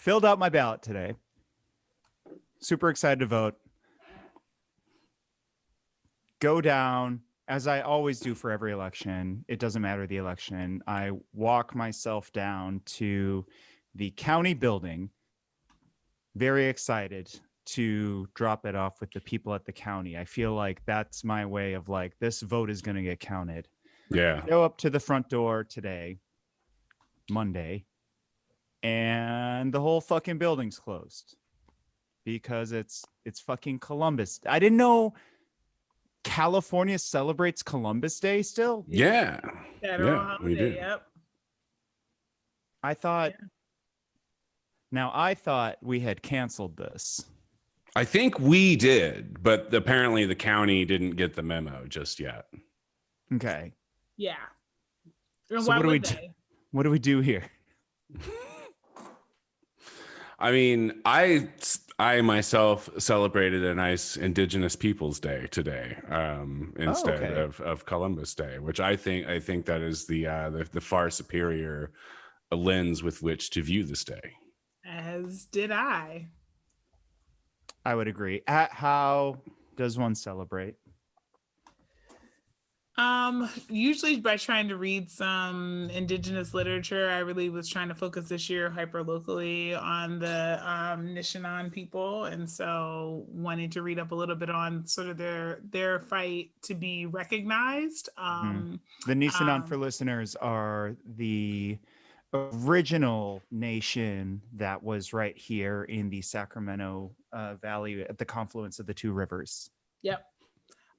filled out my ballot today. Super excited to vote. Go down, as I always do for every election. It doesn't matter the election. I walk myself down to the county building, very excited to drop it off with the people at the county. I feel like that's my way of like, this vote is going to get counted. Yeah. Go up to the front door today, Monday, and the whole fucking building's closed because it's fucking Columbus. I didn't know California celebrates Columbus Day still. Yeah. Federal we holiday, do. yep. I thought we had canceled this. I think we did, but apparently the county didn't get the memo just yet. Okay. Yeah. And So why what do we would do? they? What do we do here? I mean, I myself celebrated a nice Indigenous Peoples Day today instead of Columbus Day, which I think that is the far superior lens with which to view this day. As did I. I would agree. How does one celebrate? Usually by trying to read some Indigenous literature. I really was trying to focus this year hyper locally on the Nishinan people, and so wanting to read up a little bit on sort of their fight to be recognized. The Nisenan, for listeners, are the original nation that was right here in the Sacramento Valley at the confluence of the two rivers. Yep.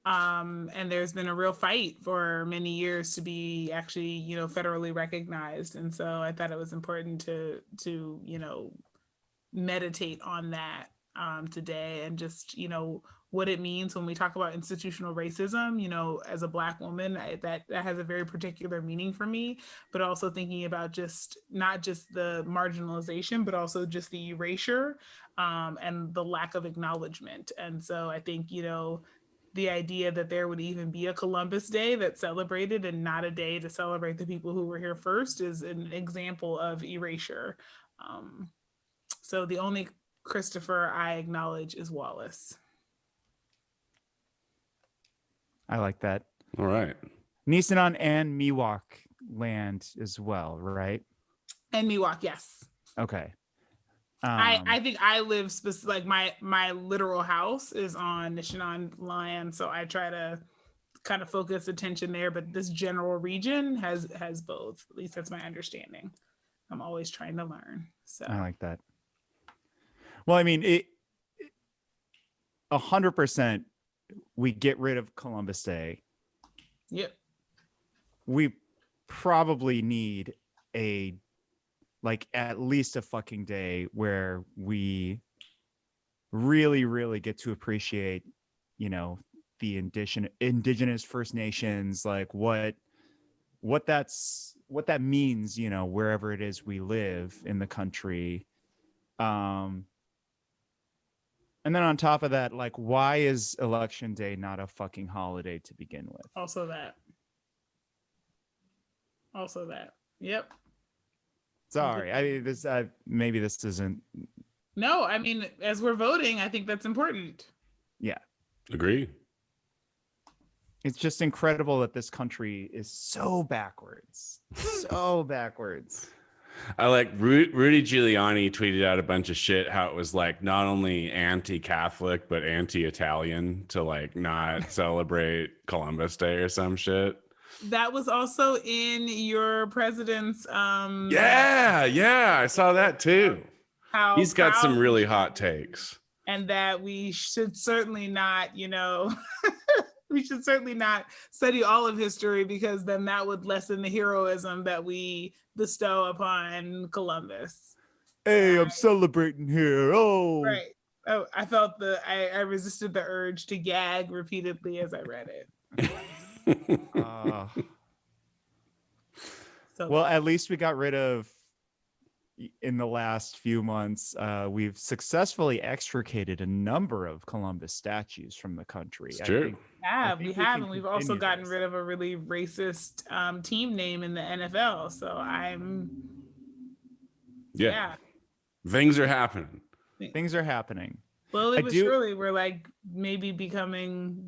And there's been a real fight for many years to be actually, federally recognized. And so I thought it was important to meditate on that today, and just, what it means when we talk about institutional racism, as a Black woman, that has a very particular meaning for me, but also thinking about not just the marginalization, but also just the erasure and the lack of acknowledgement. And so I think, the idea that there would even be a Columbus Day that's celebrated and not a day to celebrate the people who were here first is an example of erasure. So the only Christopher I acknowledge is Wallace. I like that. All right. Nisenan and Miwok land as well, right? And Miwok, yes. Okay. I think I live like my literal house is on Nishinan land, so I try to kind of focus attention there. But this general region has both. At least that's my understanding. I'm always trying to learn. So I like that. Well, I mean, 100%. We get rid of Columbus Day. Yep. We probably need at least a fucking day where we really, really get to appreciate, the indigenous First Nations, like what that means, wherever it is we live in the country. And then on top of that, like, why is Election Day not a fucking holiday to begin with? Also that. Yep. Sorry, I mean, maybe this isn't. No, I mean, as we're voting, I think that's important. Yeah. Agree. It's just incredible that this country is so backwards. So backwards. I like Rudy Giuliani tweeted out a bunch of shit how it was like not only anti-Catholic but anti-Italian to like not celebrate Columbus Day or some shit. That was also in your president's yeah, I saw that too. How he's got some really hot takes. And that we should certainly not, we should certainly not study all of history, because then that would lessen the heroism that we bestow upon Columbus. Hey, I'm celebrating here. Oh. Right. Oh, I felt I resisted the urge to gag repeatedly as I read it. Well, at least we got rid of, in the last few months, we've successfully extricated a number of Columbus statues from the country. It's true. We have, and we've also gotten rid of a really racist team name in the NFL. So I'm, Things are happening. Things are happening. Slowly but surely, we're like maybe becoming,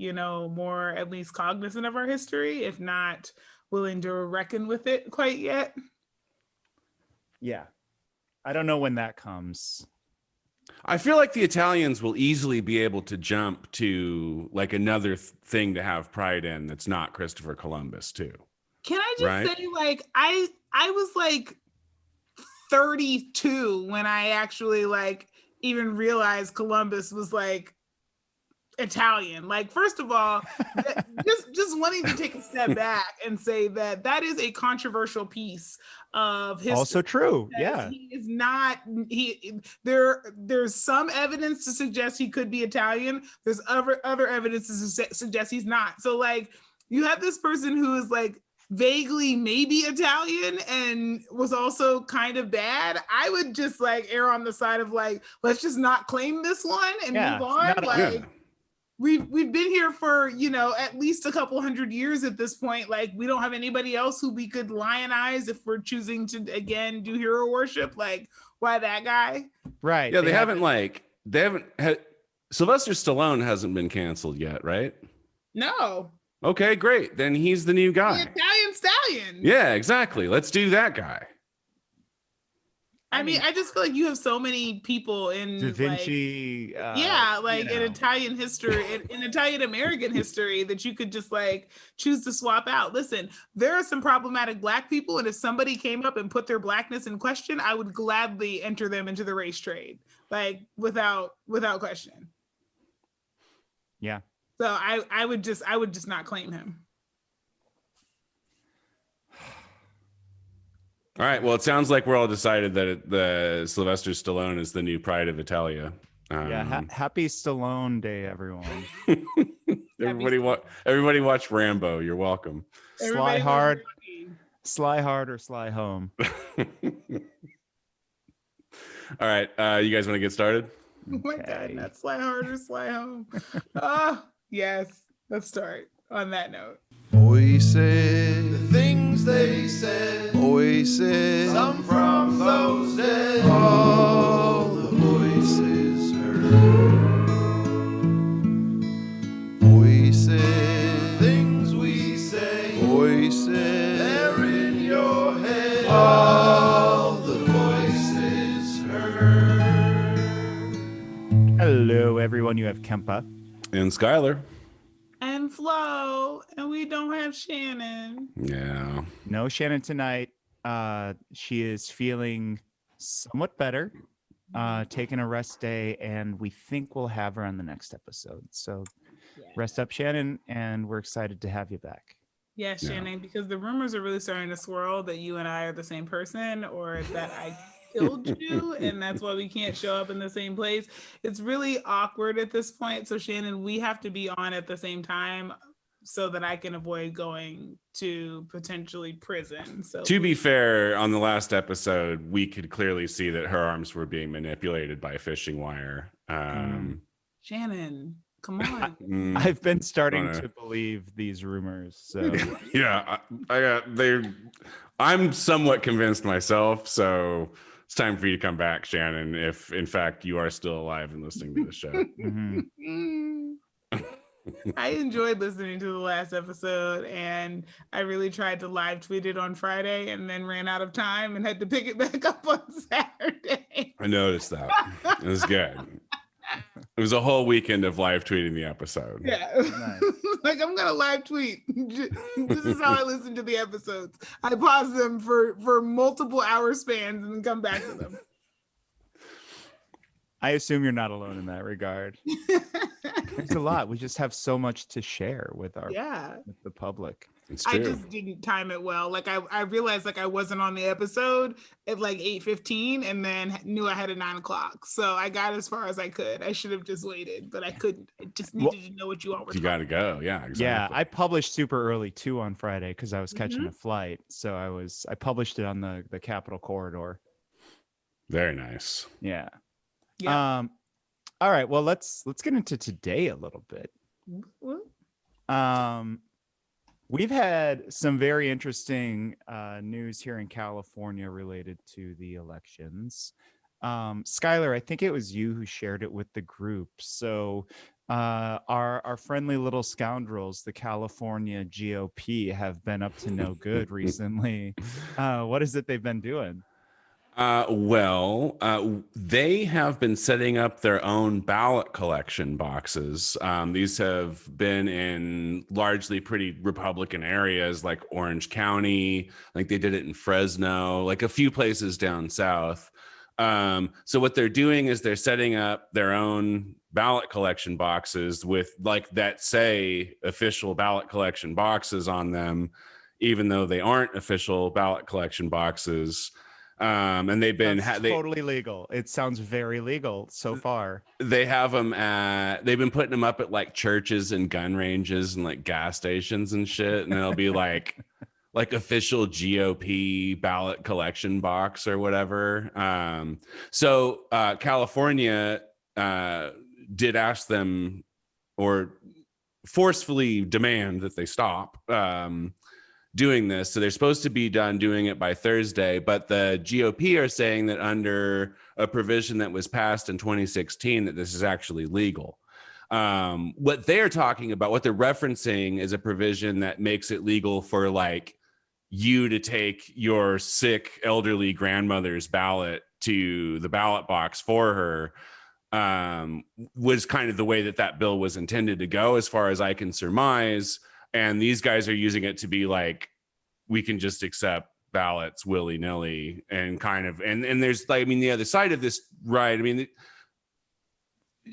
more at least cognizant of our history, if not willing to reckon with it quite yet. Yeah. I don't know when that comes. I feel like the Italians will easily be able to jump to like another thing to have pride in that's not Christopher Columbus too. Can I just say, like, I was like 32 when I actually like even realized Columbus was like Italian. Like, first of all, just wanting to take a step back and say that is a controversial piece of history. Also true. Yeah. He is not, there's some evidence to suggest he could be Italian. There's other evidence to suggest he's not. So like, you have this person who is like vaguely maybe Italian and was also kind of bad. I would just like err on the side of like, let's just not claim this one and move on. We've been here for, at least a couple hundred years at this point. Like, we don't have anybody else who we could lionize if we're choosing to, again, do hero worship. Like, why that guy? Right. Yeah, they haven't Sylvester Stallone hasn't been canceled yet, right? No. Okay, great. Then he's the new guy. The Italian stallion. Yeah, exactly. Let's do that guy. I mean, I just feel like you have so many people in Da Vinci. in Italian history, in Italian American history, that you could just like choose to swap out. Listen, there are some problematic Black people, and if somebody came up and put their Blackness in question, I would gladly enter them into the race trade, like without question. Yeah. So I would just not claim him. All right. Well, it sounds like we're all decided that the Sylvester Stallone is the new pride of Italia. Happy Stallone Day, everyone. Everybody watch Rambo. You're welcome. Sly hard or sly home. All right. You guys want to get started? Oh my God, not sly hard or sly home. Yes. Let's start on that note. Voices, the things they said. Voices, some from those dead. All the voices heard. Voices, things we say. Voices, they're in your head. All the voices heard. Hello, everyone. You have Kempa And Skylar. And Flo, and we don't have Shannon. Yeah. No Shannon tonight. She is feeling somewhat better, taking a rest day, and we think we'll have her on the next episode. So rest up, Shannon, and we're excited to have you back. Yes, Shannon, because the rumors are really starting to swirl that you and I are the same person, or that I killed you, and that's why we can't show up in the same place. It's really awkward at this point. So Shannon, we have to be on at the same time so that I can avoid going to potentially prison. So to be fair, on the last episode, we could clearly see that her arms were being manipulated by a fishing wire. Shannon, come on. I've been starting to believe these rumors. So yeah, I'm somewhat convinced myself. So it's time for you to come back, Shannon, if in fact you are still alive and listening to the show. Mm-hmm. I enjoyed listening to the last episode, and I really tried to live tweet it on Friday and then ran out of time and had to pick it back up on Saturday. I noticed that. It was good. It was a whole weekend of live tweeting the episode. Yeah. Nice. Like, I'm gonna live tweet. This is how I listen to the episodes. I pause them for multiple hour spans and then come back to them. I assume you're not alone in that regard. There's a lot. We just have so much to share with with the public. It's true. I just didn't time it well. Like I realized like I wasn't on the episode at like 8:15 and then knew I had a 9 o'clock. So I got as far as I could. I should have just waited, but I couldn't. I just needed to know what you all were You got to go. Yeah, exactly. Yeah, I published super early too on Friday because I was catching a flight. So I published it on the Capitol corridor. Very nice. Yeah. All right. Well, let's get into today a little bit. We've had some very interesting news here in California related to the elections. Skylar, I think it was you who shared it with the group. So our friendly little scoundrels, the California GOP, have been up to no good recently. What is it they've been doing? They have been setting up their own ballot collection boxes. These have been in largely pretty Republican areas like Orange County. Like they did it in Fresno, like a few places down south. So what they're doing is they're setting up their own ballot collection boxes with like that say official ballot collection boxes on them, even though they aren't official ballot collection boxes. And they've been totally legal. It sounds very legal so far. They have them they've been putting them up at like churches and gun ranges and like gas stations and shit, and it'll be like official GOP ballot collection box or whatever. So California did ask them or forcefully demand that they stop doing this. So they're supposed to be done doing it by Thursday, but the GOP are saying that under a provision that was passed in 2016 that this is actually legal. What they're talking about, what they're referencing is a provision that makes it legal for like you to take your sick elderly grandmother's ballot to the ballot box for her. Was kind of the way that bill was intended to go, as far as I can surmise. And these guys are using it to be like, we can just accept ballots willy-nilly and kind of, and there's like, I mean, the other side of this, right? I mean,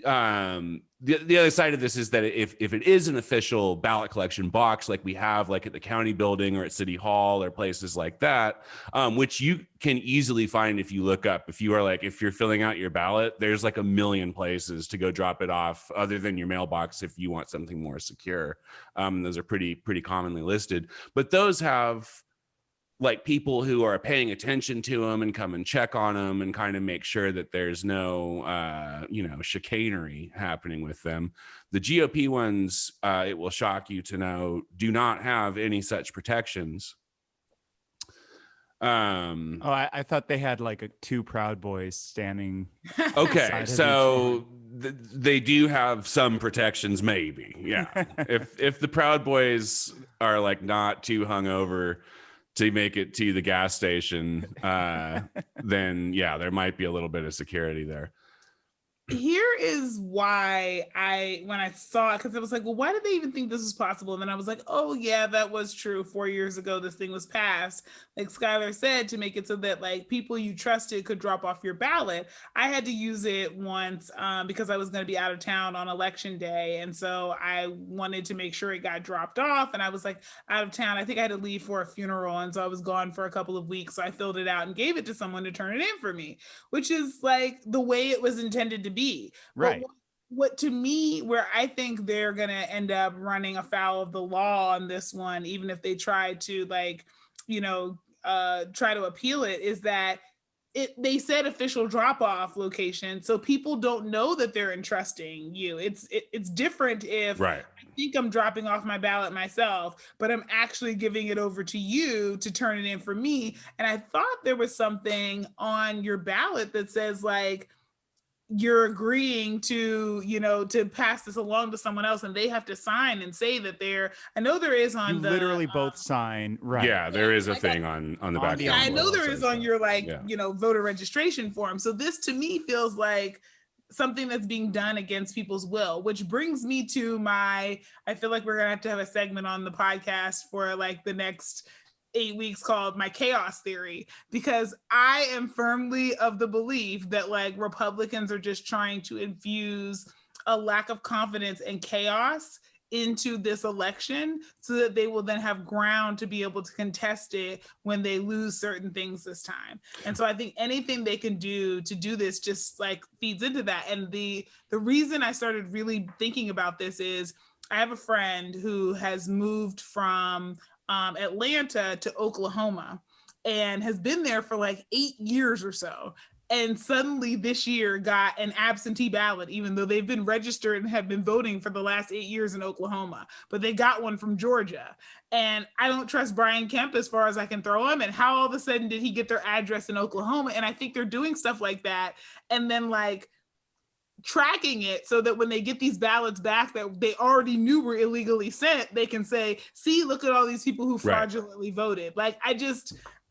the other side of this is that if it is an official ballot collection box, like we have like at the county building or at City Hall or places like that, which you can easily find if you look up, if you're filling out your ballot, there's like a million places to go drop it off other than your mailbox if you want something more secure. Those are pretty commonly listed, but those have like people who are paying attention to them and come and check on them and kind of make sure that there's no, chicanery happening with them. The GOP ones, it will shock you to know, do not have any such protections. I thought they had like two Proud Boys standing. Okay, so they do have some protections, maybe. Yeah, if the Proud Boys are like not too hungover to make it to the gas station, then yeah, there might be a little bit of security there. Here is why when I saw it, because it was like, well, why did they even think this was possible? And then I was like, oh yeah, that was true. 4 years ago, this thing was passed, like Skylar said, to make it so that like people you trusted could drop off your ballot. I had to use it once because I was going to be out of town on election day. And so I wanted to make sure it got dropped off. And I was like out of town. I think I had to leave for a funeral. And so I was gone for a couple of weeks. So I filled it out and gave it to someone to turn it in for me, which is like the way it was intended to be. Right. But what to me, where I think they're going to end up running afoul of the law on this one, even if they try to like, try to appeal it, is that they said official drop-off location, so people don't know that they're entrusting you. It's different if right. I think I'm dropping off my ballot myself, but I'm actually giving it over to you to turn it in for me. And I thought there was something on your ballot that says like, you're agreeing to, to pass this along to someone else, and they have to sign and say that I know there is on you literally both sign, right? Yeah, there is a thing on the back. Yeah, I know there is on your voter registration form. So this to me feels like something that's being done against people's will, which brings me to I feel like we're gonna have a segment on the podcast for like the next 8 weeks called my chaos theory, because I am firmly of the belief that like Republicans are just trying to infuse a lack of confidence and chaos into this election so that they will then have ground to be able to contest it when they lose certain things this time. And so I think anything they can do to do this just like feeds into that. And the reason I started really thinking about this is I have a friend who has moved from Atlanta to Oklahoma and has been there for like 8 years or so. and suddenly this year got an absentee ballot, even though they've been registered and have been voting for the last 8 years in Oklahoma, but they got one from Georgia. And I don't trust Brian Kemp as far as I can throw him. And how all of a sudden did he get their address in Oklahoma? And I think they're doing stuff like that. And then like tracking it so that when they get these ballots back that they already knew were illegally sent, they can say, see, look at all these people who fraudulently voted. Like, I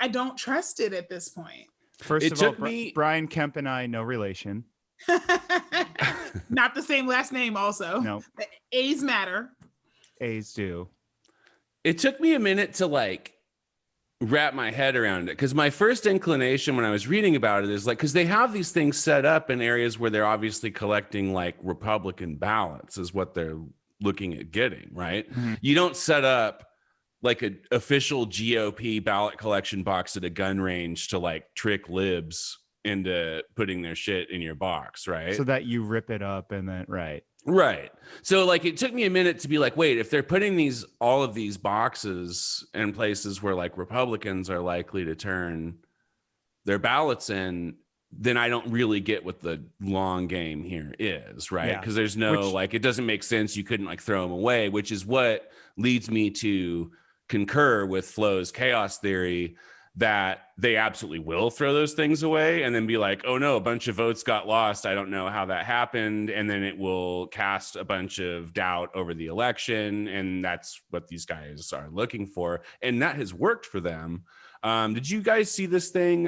don't trust it at this point. First of all, Brian Kemp and I, no relation. Not the same last name also. No. The A's matter. A's do. It took me a minute to like wrap my head around it, because my first inclination when I was reading about it is like, because they have these things set up in areas where they're obviously collecting like Republican ballots is what they're looking at getting, right? Mm-hmm. You don't set up like an official GOP ballot collection box at a gun range to like trick libs into putting their shit in your box, right? So that you rip it up and then right. So like it took me a minute to be like, wait, if they're putting all of these boxes in places where like Republicans are likely to turn their ballots in, then I don't really get what the long game here is, right? Because there's no like, it doesn't make sense. You couldn't like throw them away, which is what leads me to concur with Flo's chaos theory that they absolutely will throw those things away and then be like, oh no, a bunch of votes got lost. I don't know how that happened. And then it will cast a bunch of doubt over the election. And that's what these guys are looking for. And that has worked for them. Did you guys see this thing?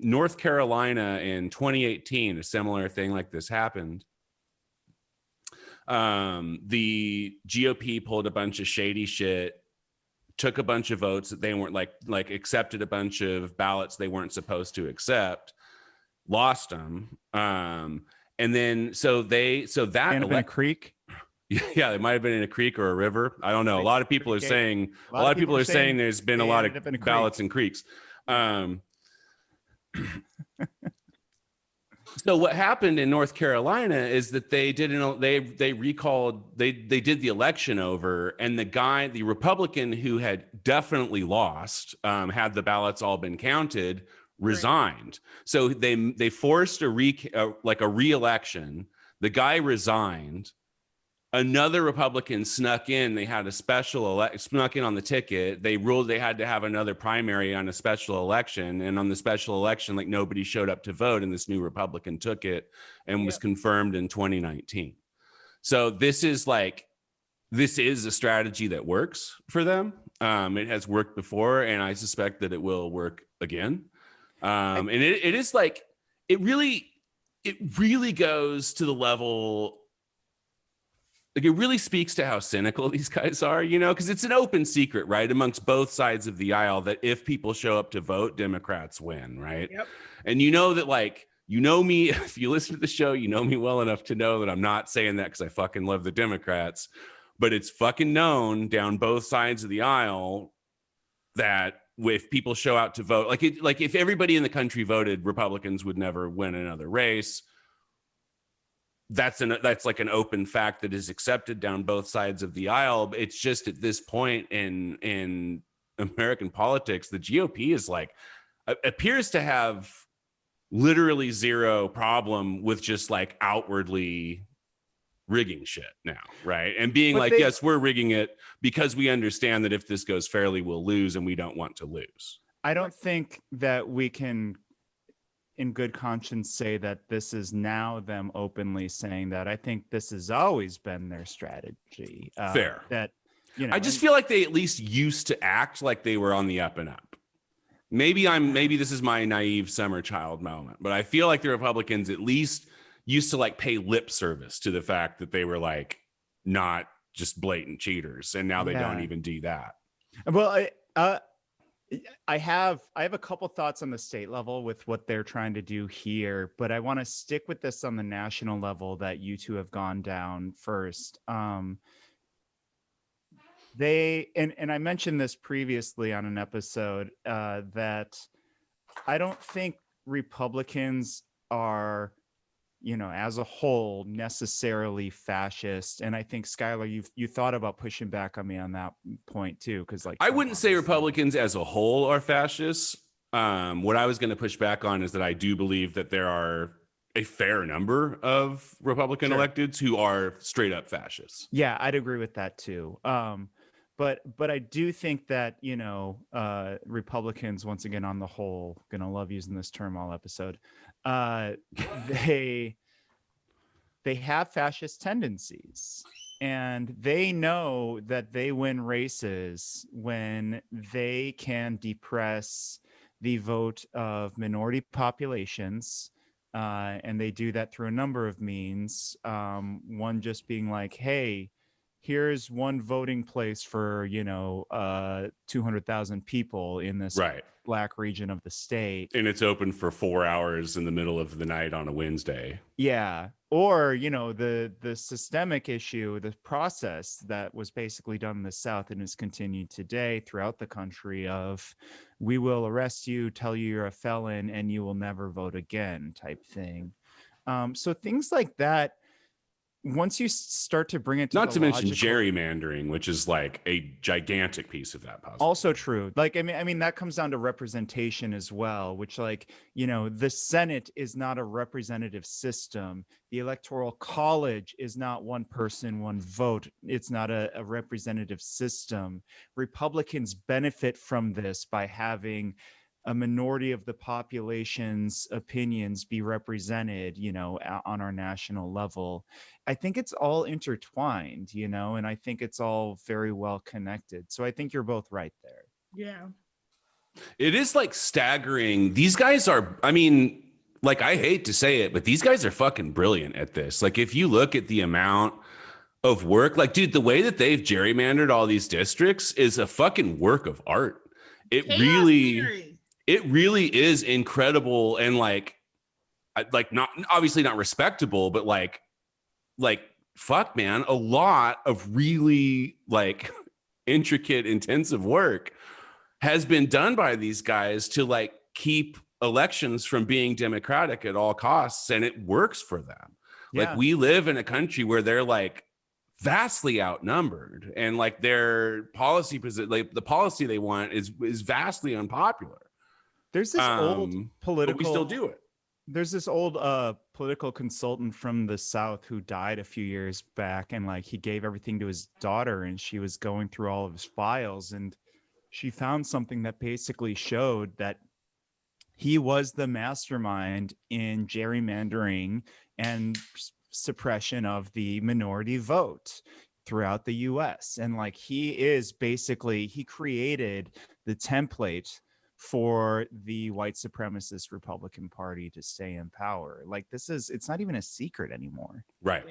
North Carolina in 2018, a similar thing like this happened. The GOP pulled a bunch of shady shit, took a bunch of votes that they weren't like accepted a bunch of ballots they weren't supposed to accept, lost them. And then so that a creek. Yeah, it might have been in a creek or a river. I don't know. A lot of people are saying there's been a lot of ballots in creeks. So what happened in North Carolina is that they did the election over, and the Republican who had definitely lost, had the ballots all been counted, resigned. So they forced a re-election. The guy resigned. Another Republican snuck in. They had a snuck in on the ticket. They ruled they had to have another primary on a special election. And on the special election, like nobody showed up to vote. And this new Republican took it and was confirmed in 2019. So this is a strategy that works for them. It has worked before, and I suspect that it will work again. And it is like, it really goes to the level. Like it really speaks to how cynical these guys are, because it's an open secret, right, amongst both sides of the aisle that if people show up to vote, Democrats win, right? Yep. And that, like, me, if you listen to the show, you know me well enough to know that I'm not saying that because I fucking love the Democrats, but it's fucking known down both sides of the aisle that if people show out to vote, like if everybody in the country voted, Republicans would never win another race. That's like an open fact that is accepted down both sides of the aisle. It's just at this point in American politics, the GOP is appears to have literally zero problem with just like outwardly rigging shit now, right? And being yes, we're rigging it because we understand that if this goes fairly, we'll lose, and we don't want to lose. I don't think that we can in good conscience say that this is now them openly saying that. I think this has always been their strategy. Fair. That, I just feel like they at least used to act like they were on the up and up. Maybe this is my naive summer child moment, but I feel like the Republicans at least used to like pay lip service to the fact that they were like not just blatant cheaters, and now they don't even do that. Well, I have a couple thoughts on the state level with what they're trying to do here, but I want to stick with this on the national level that you two have gone down first. They and I mentioned this previously on an episode that I don't think Republicans are, as a whole, necessarily fascist. And I think, Skylar, you thought about pushing back on me on that point too, because I wouldn't say Republicans as a whole are fascists. What I was going to push back on is that I do believe that there are a fair number of Republican electeds who are straight up fascists. Yeah, I'd agree with that too. But I do think that, you know, Republicans, once again, on the whole, gonna love using this term all episode, they have fascist tendencies, and they know that they win races when they can depress the vote of minority populations. And they do that through a number of means. One just being like, hey, here's one voting place for, you know, 200,000 people in this black region of the state. And it's open for 4 hours in the middle of the night on a Wednesday. Yeah. Or, you know, the systemic issue, the process that was basically done in the South and is continued today throughout the country of, we will arrest you, tell you you're a felon, and you will never vote again type thing. So things like that, once you start to bring it to not to mention logical, gerrymandering, which is like a gigantic piece of that puzzle. Also true. Like, I mean, that comes down to representation as well, which, like, you know, the Senate is not a representative system. The Electoral College is not one person, one vote. It's not a representative system. Republicans benefit from this by having a minority of the population's opinions be represented, you know, on our national level. I think it's all intertwined, you know, and I think it's all very well connected. So I think you're both right there. Yeah. It is like staggering. These guys are, I mean, like, I hate to say it, but these guys are fucking brilliant at this. Like, if you look at the amount of work, like, dude, the way that they've gerrymandered all these districts is a fucking work of art. It really is incredible, and like not obviously not respectable, but like fuck, man, a lot of really like intricate, intensive work has been done by these guys to like keep elections from being democratic at all costs, and it works for them. Yeah. Like, we live in a country where they're like vastly outnumbered, and like their policy, like the policy they want is vastly unpopular. There's this old political, but we still do it. There's this old political consultant from the South who died a few years back, and like he gave everything to his daughter, and she was going through all of his files, and she found something that basically showed that he was the mastermind in gerrymandering and suppression of the minority vote throughout the US. And like, he created the template for the white supremacist Republican Party to stay in power. Like, it's not even a secret anymore. Right.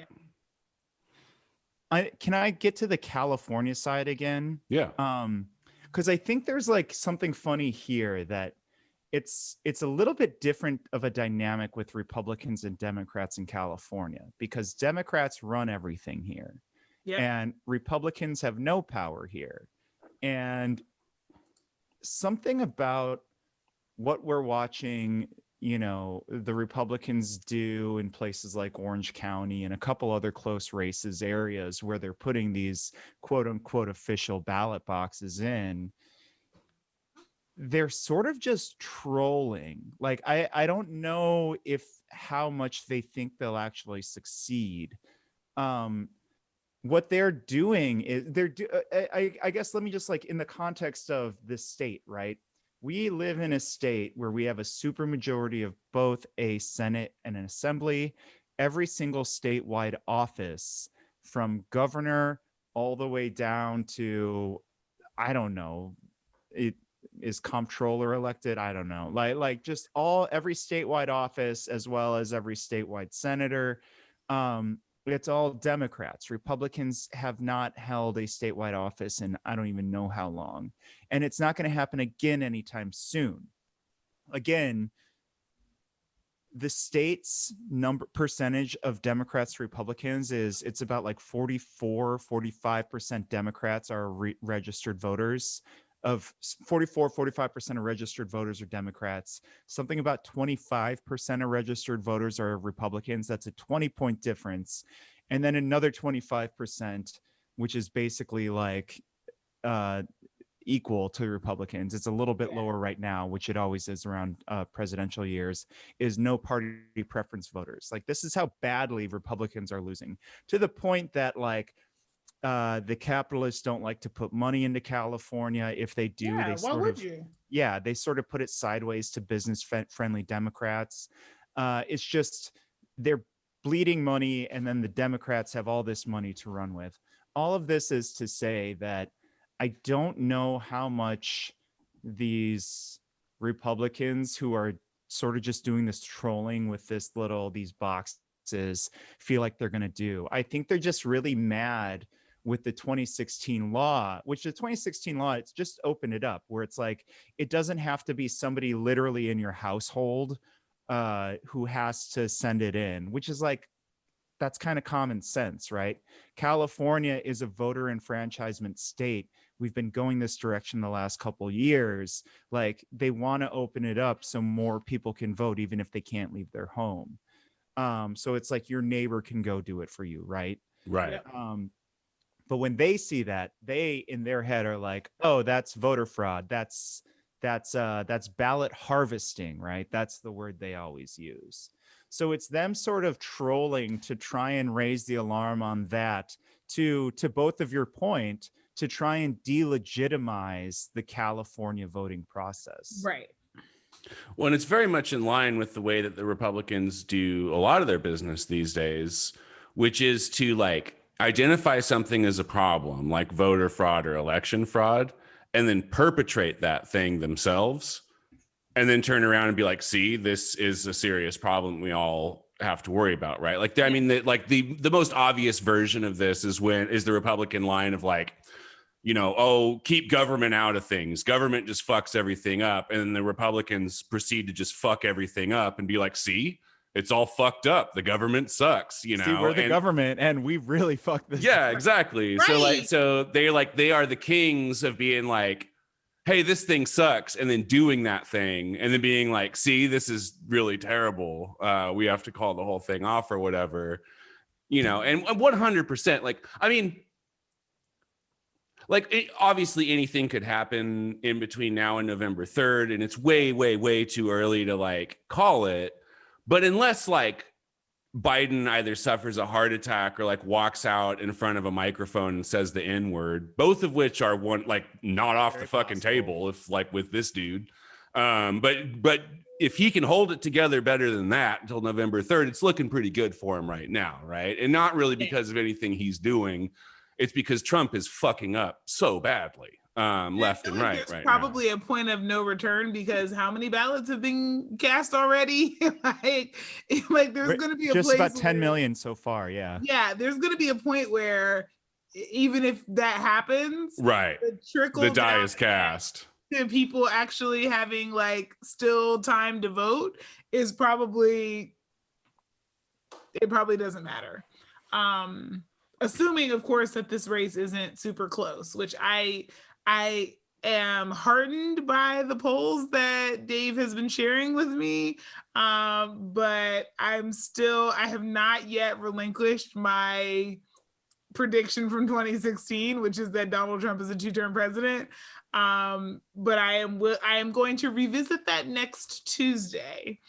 Can I get to the California side again? Yeah. Because I think there's like something funny here, that it's a little bit different of a dynamic with Republicans and Democrats in California, because Democrats run everything here. Yep. And Republicans have no power here. And something about what we're watching, you know, the Republicans do in places like Orange County and a couple other close races, areas where they're putting these quote unquote official ballot boxes in, they're sort of just trolling. Like, I don't know how much they think they'll actually succeed. What they're doing is I guess, let me just, like, in the context of this state, right? We live in a state where we have a supermajority of both a Senate and an Assembly. Every single statewide office, from governor all the way down to, I don't know, is comptroller elected? I don't know. Like just every statewide office, as well as every statewide senator. It's all Democrats. Republicans have not held a statewide office in I don't even know how long. And it's not going to happen again anytime soon. Again, the state's percentage of Democrats to Republicans it's about like 44-45% Democrats are registered voters. Of 44-45% of registered voters are Democrats. Something about 25% of registered voters are Republicans. That's a 20-point difference. And then another 25%, which is basically like equal to Republicans. It's a little bit lower right now, which it always is around presidential years, is no party preference voters. Like, this is how badly Republicans are losing, to the point that like the capitalists don't like to put money into California. If they do, they they sort of put it sideways to business friendly Democrats. It's just they're bleeding money, and then the Democrats have all this money to run with. All of this is to say that I don't know how much these Republicans who are sort of just doing this trolling with these boxes feel like they're going to do. I think they're just really mad with the 2016 law, which the 2016 law, it's just opened it up where it's like, it doesn't have to be somebody literally in your household who has to send it in, which is like, that's kind of common sense, right? California is a voter enfranchisement state. We've been going this direction the last couple years. Like, they want to open it up so more people can vote, even if they can't leave their home. So it's like your neighbor can go do it for you, right? Right. But when they see that, they in their head are like, oh, that's voter fraud. That's ballot harvesting, right? That's the word they always use. So it's them sort of trolling to try and raise the alarm on that, to both of your point, to try and delegitimize the California voting process. Right. Well, and it's very much in line with the way that the Republicans do a lot of their business these days, which is to like identify something as a problem, like voter fraud or election fraud, and then perpetrate that thing themselves, and then turn around and be like, see, this is a serious problem we all have to worry about, right? Like, I mean, the most obvious version of this is the Republican line of like, you know, oh, keep government out of things. Government just fucks everything up. And then the Republicans proceed to just fuck everything up and be like, see, it's all fucked up. The government sucks, you know. See, we're the government and we really fucked this. Yeah, exactly. Right. So they are the kings of being like, hey, this thing sucks, and then doing that thing, and then being like, see, this is really terrible. We have to call the whole thing off or whatever, you know. And 100%, like, I mean, like, obviously anything could happen in between now and November 3rd, and it's way, way, way too early to like call it. But unless like Biden either suffers a heart attack or like walks out in front of a microphone and says the N-word, both of which are like not off the fucking table, if like with this dude. But if he can hold it together better than that until November 3rd, it's looking pretty good for him right now, right? And not really because of anything he's doing. It's because Trump is fucking up so badly. Left and right. There's probably a point of no return, because how many ballots have been cast already? like there's going to be a just place about 10 million so far. Yeah. Yeah, there's going to be a point where even if that happens, right, the die is cast. To people actually having like still time to vote is probably, it probably doesn't matter. Assuming, of course, that this race isn't super close, which I am heartened by the polls that Dave has been sharing with me. But I have not yet relinquished my prediction from 2016, which is that Donald Trump is a two-term president. But I am going to revisit that next Tuesday.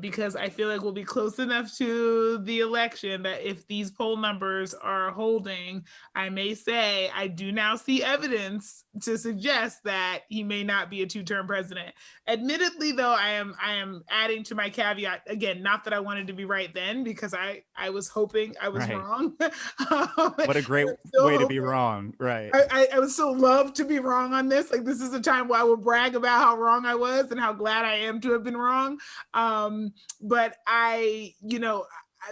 Because I feel like we'll be close enough to the election that if these poll numbers are holding, I may say I do now see evidence to suggest that he may not be a two-term president. Admittedly, though, I am adding to my caveat again, not that I wanted to be right then, because I was hoping I was wrong. What a great way to be wrong, right? I would so love to be wrong on this. Like, this is a time where I will brag about how wrong I was and how glad I am to have been wrong. But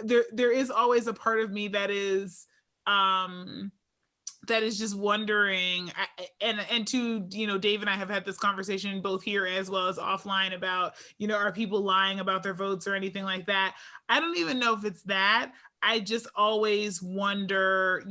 there is always a part of me that is just wondering, and to, Dave and I have had this conversation both here as well as offline about, are people lying about their votes or anything like that? I don't even know if it's that. I just always wonder,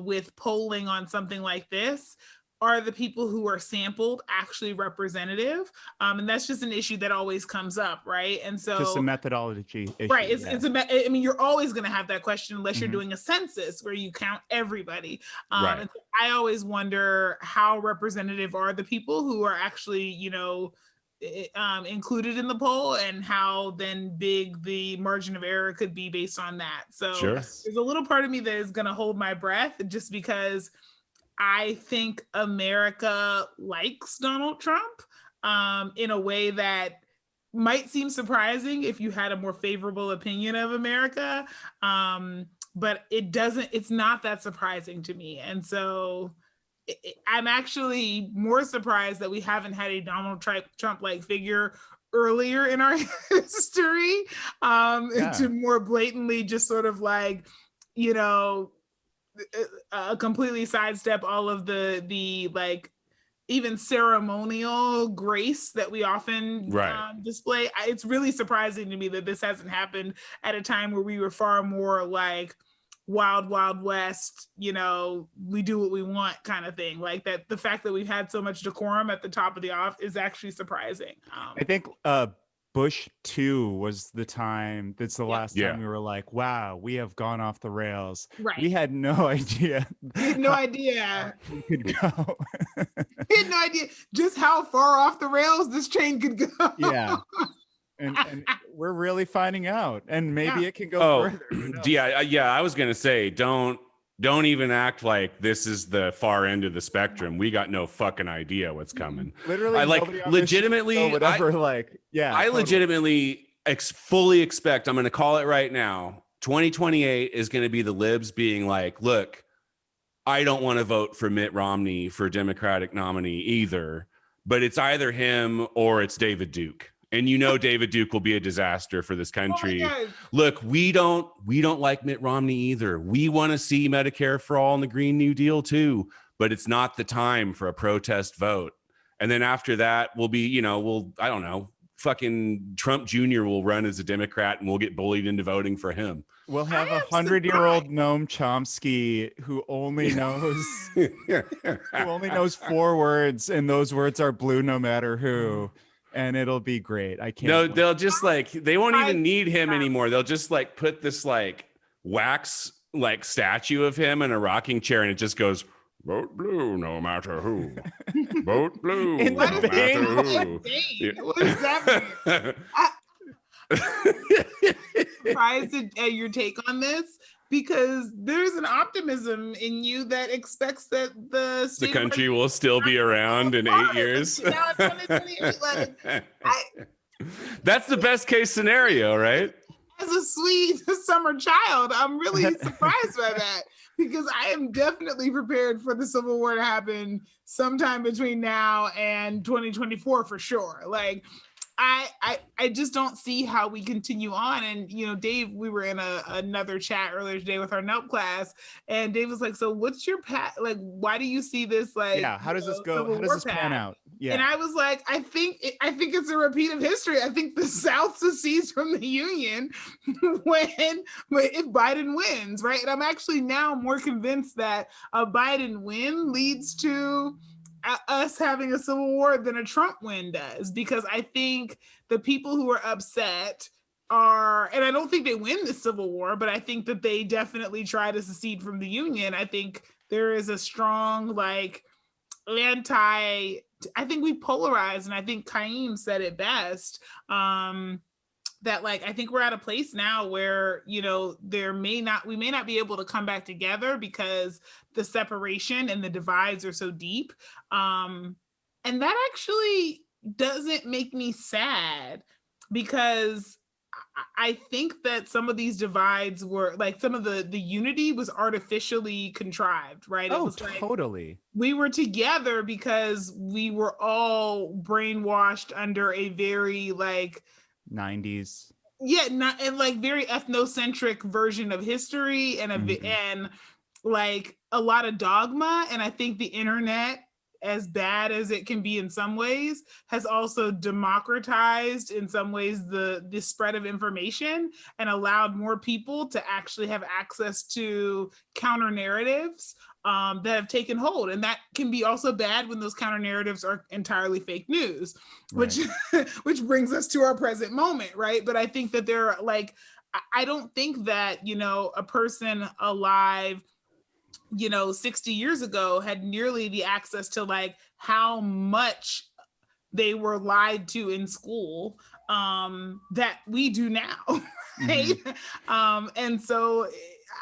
with polling on something like this, are the people who are sampled actually representative? And that's just an issue that always comes up, right? And so just a methodology issue. right, I mean, you're always going to have that question unless you're Mhm. doing a census where you count everybody. Right. And so I always wonder how representative are the people who are actually, included in the poll, and how then big the margin of error could be based on that. So Sure. there's a little part of me that is going to hold my breath, just because I think America likes Donald Trump in a way that might seem surprising if you had a more favorable opinion of America. But it's not that surprising to me. And so I'm actually more surprised that we haven't had a Donald Trump-like figure earlier in our history, to more blatantly just sort of like, completely sidestep all of the like even ceremonial grace that we often display. It's really surprising to me that this hasn't happened at a time where we were far more like wild west, we do what we want kind of thing. Like that, the fact that we've had so much decorum at the top of the off is actually surprising. I think Bush 2 was the time. That's the last time we were like, wow, we have gone off the rails. Right. We had no idea. We had no idea. We could go. We had no idea just how far off the rails this train could go. Yeah. And we're really finding out. And maybe it can go further. Yeah. I was going to say, don't even act like this is the far end of the spectrum. We got no fucking idea what's coming. Literally, I legitimately, legitimately fully expect, I'm going to call it right now, 2028 is going to be the libs being like, look, I don't want to vote for Mitt Romney for Democratic nominee either, but it's either him or it's David Duke. And David Duke will be a disaster for this country. Look, we don't like Mitt Romney either. We want to see Medicare for all and the Green New Deal too, but it's not the time for a protest vote. And then after that, we'll be, I don't know, fucking Trump Jr. will run as a Democrat and we'll get bullied into voting for him. We'll have 100-year-old Noam Chomsky who only knows 4 words, and those words are blue no matter who. And it'll be great. I can't. No, they'll just they won't even need him anymore. They'll just put this wax statue of him in a rocking chair, and it just goes, vote blue no matter who. Vote blue no matter who. What is that? Surprised at your take on this, because there's an optimism in you that expects that the country will still be around in 8 years. Now it's 2028. That's the best case scenario, right? As a sweet summer child, I'm really surprised by that, because I am definitely prepared for the Civil War to happen sometime between now and 2024 for sure. Like, I just don't see how we continue on. And, Dave, we were in another chat earlier today with our NELP class, and Dave was like, so what's your path? Like, why do you see this? How does this go? How does this pan out? Yeah. And I was like, I think it's a repeat of history. I think the South secedes from the Union if Biden wins, right? And I'm actually now more convinced that a Biden win leads to us having a civil war than a Trump win does, because I think the people who are upset and I don't think they win the Civil War, but I think that they definitely try to secede from the Union. I think there is a strong I think we polarize, and I think Chaim said it best, that I think we're at a place now where, we may not be able to come back together because the separation and the divides are so deep. And that actually doesn't make me sad, because I think that some of these divides were some of the unity was artificially contrived, right? Oh, it was totally. We were together because we were all brainwashed under a very 90s. Yeah, not and very ethnocentric version of history, and a lot of dogma. And I think the internet as bad as it can be in some ways, has also democratized in some ways the spread of information and allowed more people to actually have access to counter narratives that have taken hold. And that can be also bad when those counter narratives are entirely fake news, which which brings us to our present moment, right? But I think that there are like, I don't think that, you know, a person alive, you know, 60 years ago had nearly the access to like how much they were lied to in school that we do now, right? And so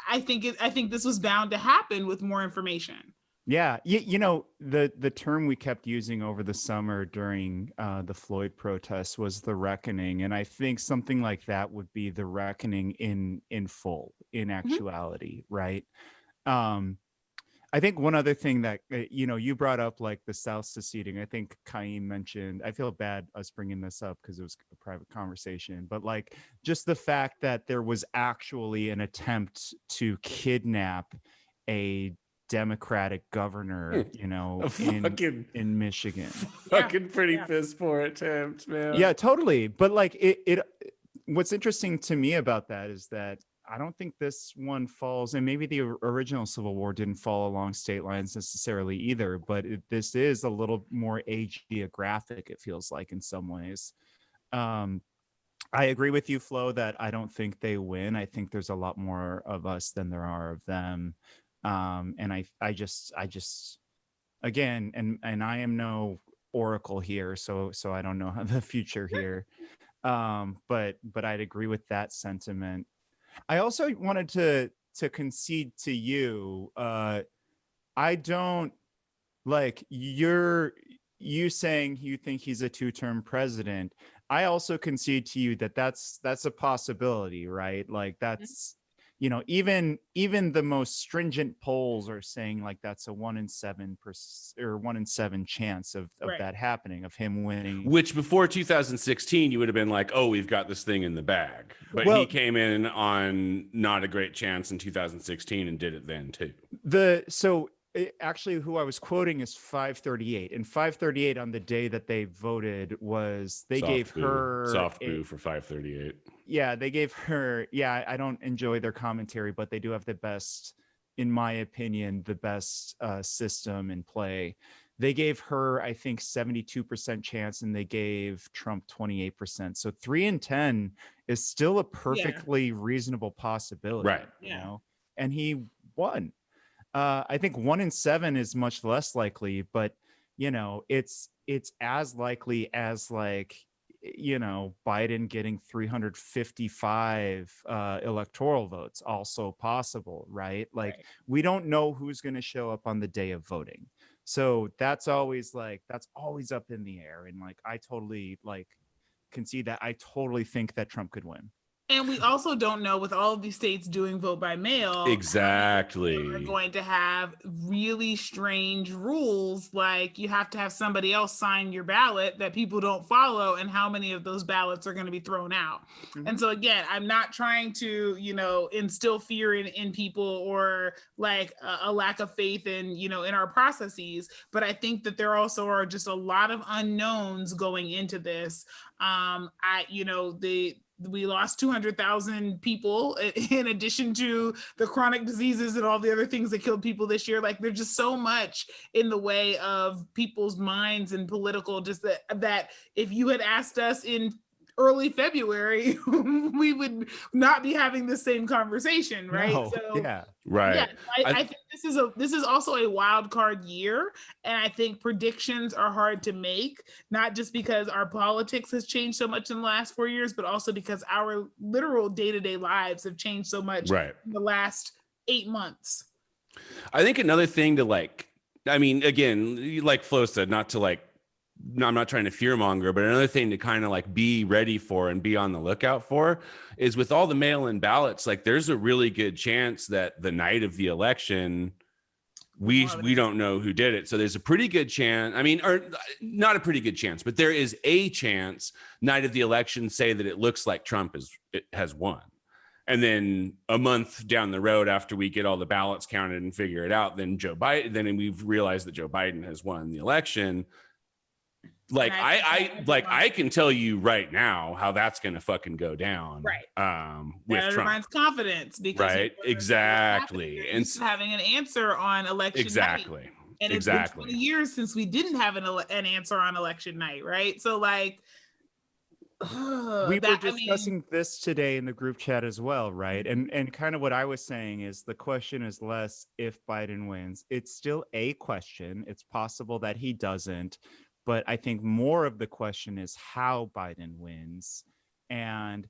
I think this was bound to happen with more information. Yeah, you know, the term we kept using over the summer during the Floyd protests was the reckoning, and I think something like that would be the reckoning in full, in actuality, right? I think one other thing that you know, you brought up like the South seceding. I think Kaim mentioned. I feel bad us bringing this up because it was a private conversation, but like just the fact that there was actually an attempt to kidnap a Democratic governor, you know, in Michigan. Fucking pretty piss poor attempt, man. Yeah, totally. But like it what's interesting to me about that is that I don't think this one falls, and maybe the original Civil War didn't fall along state lines necessarily either, but this is a little more geographic, it feels like, in some ways. I agree with you, Flo, that I don't think they win. I think there's a lot more of us than there are of them. And I just again, and I am no oracle here, so I don't know how the future here. But I'd agree with that sentiment. I also wanted to concede to you. I don't like you saying you think he's a two-term president. I also concede to you that that's a possibility, right? Like that's, you know, even the most stringent polls are saying like that's a 1 in 7 or 1 in 7 chance of that happening, of him winning. Which before 2016, you would have been like, oh, we've got this thing in the bag. But he came in on not a great chance in 2016 and did it then too. Actually, who I was quoting is 538, and 538 on the day that they voted was they gave her soft boo for 538. Yeah, they gave her. Yeah, I don't enjoy their commentary, but they do have the best, in my opinion, the best system in play. They gave her, I think, 72% chance, and they gave Trump 28%. So 3 in 10 is still a perfectly reasonable possibility, right? You know, and he won. I think 1 in 7 is much less likely, but you know, it's as likely as like, you know, Biden getting 355 electoral votes, also possible, right? Like we don't know who's going to show up on the day of voting, so that's always up in the air. And like I totally like concede that. I totally think that Trump could win. And we also don't know, with all of these states doing vote by mail, exactly, are going to have really strange rules, like you have to have somebody else sign your ballot that people don't follow, and how many of those ballots are going to be thrown out. And so again, I'm not trying to, you know, instill fear in people or like a lack of faith in, you know, in our processes, but I think that there also are just a lot of unknowns going into this. We lost 200,000 people in addition to the chronic diseases and all the other things that killed people this year. Like there's just so much in the way of people's minds and political, just that if you had asked us in early February, we would not be having the same conversation, right? No, so yeah, right. Yeah, I think this is also a wild card year, and I think predictions are hard to make, not just because our politics has changed so much in the last 4 years, but also because our literal day-to-day lives have changed so much in the last 8 months. I think another thing to like, I mean, again, like Flo said, not to like, I'm not trying to fearmonger, but another thing to kind of like be ready for and be on the lookout for is with all the mail-in ballots, like there's a really good chance that the night of the election, we don't know who did it. So there's a pretty good chance, I mean, or not a pretty good chance, but there is a chance night of the election, say that it looks like Trump has won. And then a month down the road, after we get all the ballots counted and figure it out, then we've realized that Joe Biden has won the election. Like I can tell you right now how that's going to fucking go down. Right. With that Trump. Undermines confidence because right. Exactly. And having an answer on election night. And it's been 20 years since we didn't have an answer on election night. Right. So like, we were discussing this today in the group chat as well, right? And kind of what I was saying is the question is less if Biden wins. It's still a question. It's possible that he doesn't, but I think more of the question is how Biden wins. And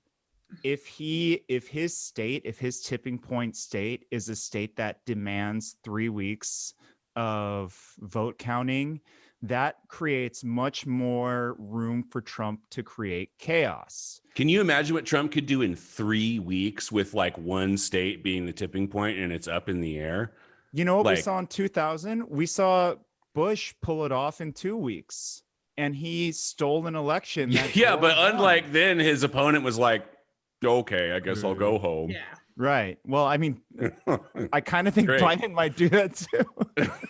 if his tipping point state is a state that demands 3 weeks of vote counting, that creates much more room for Trump to create chaos. Can you imagine what Trump could do in 3 weeks with like one state being the tipping point and it's up in the air? You know what we saw in 2000? We saw Bush pull it off in 2 weeks, and he stole an election. Yeah, but unlike then, his opponent was like, okay, I guess I'll go home. Yeah. Right. Well, I mean, I kind of think Biden might do that too.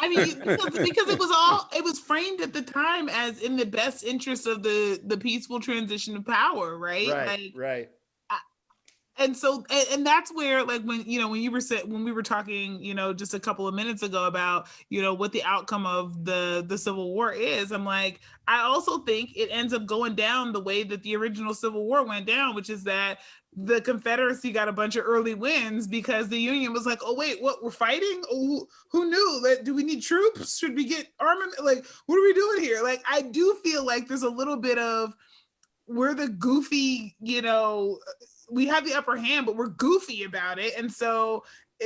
I mean, because it was framed at the time as in the best interest of the peaceful transition of power, right? Right. And so, and that's where, like, when we were talking, just a couple of minutes ago about, what the outcome of the Civil War is, I'm like, I also think it ends up going down the way that the original Civil War went down, which is that the Confederacy got a bunch of early wins because the Union was like, oh, wait, what, we're fighting? Oh, who knew? Do we need troops? Should we get armament? Like, what are we doing here? Like, I do feel like there's a little bit of, we're the goofy, we have the upper hand, but we're goofy about it. And so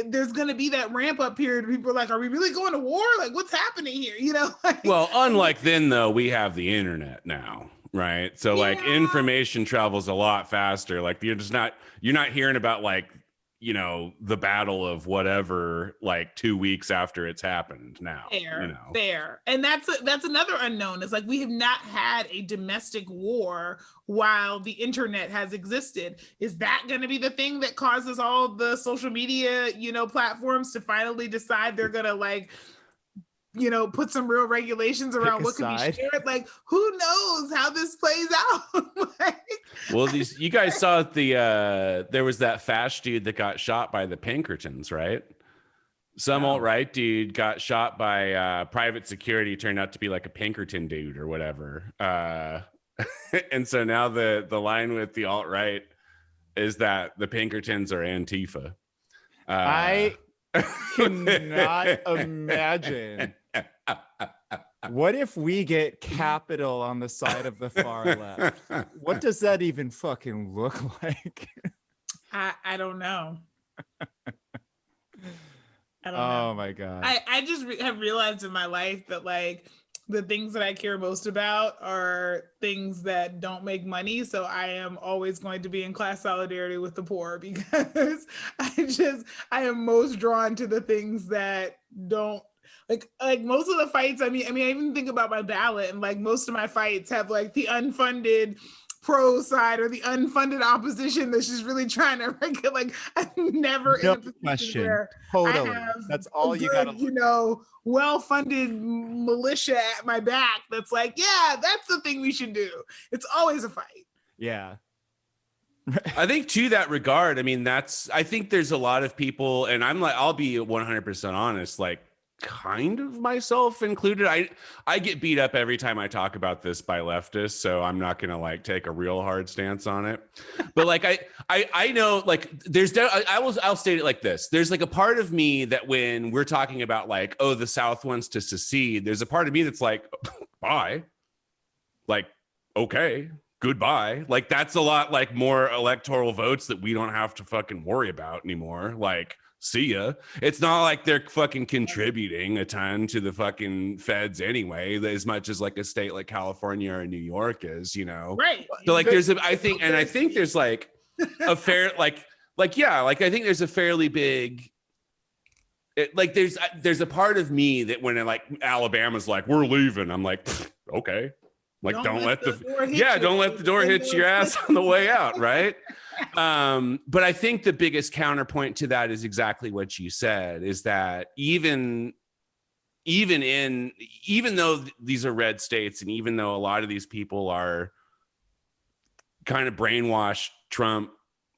there's going to be that ramp up period. People are like, are we really going to war? Like, what's happening here? Well, unlike then, though, we have the internet now. Right. So like information travels a lot faster. Like you're not hearing about like, the battle of whatever, like 2 weeks after it's happened now. Fair. And that's another unknown. It's like we have not had a domestic war while the internet has existed. Is that going to be the thing that causes all the social media, platforms to finally decide they're going to like, put some real regulations around what can be shared? Like, who knows how this plays out? Well, you guys saw there was that Fash dude that got shot by the Pinkertons, right? Some alt-right dude got shot by private security, turned out to be like a Pinkerton dude or whatever. And so now the line with the alt-right is that the Pinkertons are Antifa. I cannot imagine. What if we get capital on the side of the far left? What does that even fucking look like? I don't know. Oh my God. I just have realized in my life that like the things that I care most about are things that don't make money. So I am always going to be in class solidarity with the poor because I am most drawn to the things that don't like most of the fights. I mean, I even think about my ballot, and like most of my fights have like the unfunded pro side or the unfunded opposition that's just really trying to like I'm never in a position where totally. I have that's all you gotta well-funded militia at my back that's like, yeah, that's the thing we should do. It's always a fight. Yeah. I think to that regard, I mean, I think there's a lot of people, and I'll be 100% honest, like kind of myself included. I get beat up every time I talk about this by leftists, so I'm not gonna like take a real hard stance on it. But like I know like I'll state it like this. There's like a part of me that when we're talking about like, oh, the South wants to secede, there's a part of me that's like, bye. Like, okay, goodbye. Like that's a lot like more electoral votes that we don't have to fucking worry about anymore. Like, see ya. It's not like they're fucking contributing a ton to the fucking feds anyway, as much as like a state like California or New York is, Right. So like I think there's like a fair I think there's a fairly big there's a part of me that when like Alabama's like, we're leaving, I'm like, okay. Like, don't let the door hit you. don't let the door hit your ass on the way out, right? But I think the biggest counterpoint to that is exactly what you said, is that even though these are red states, and even though a lot of these people are kind of brainwashed Trump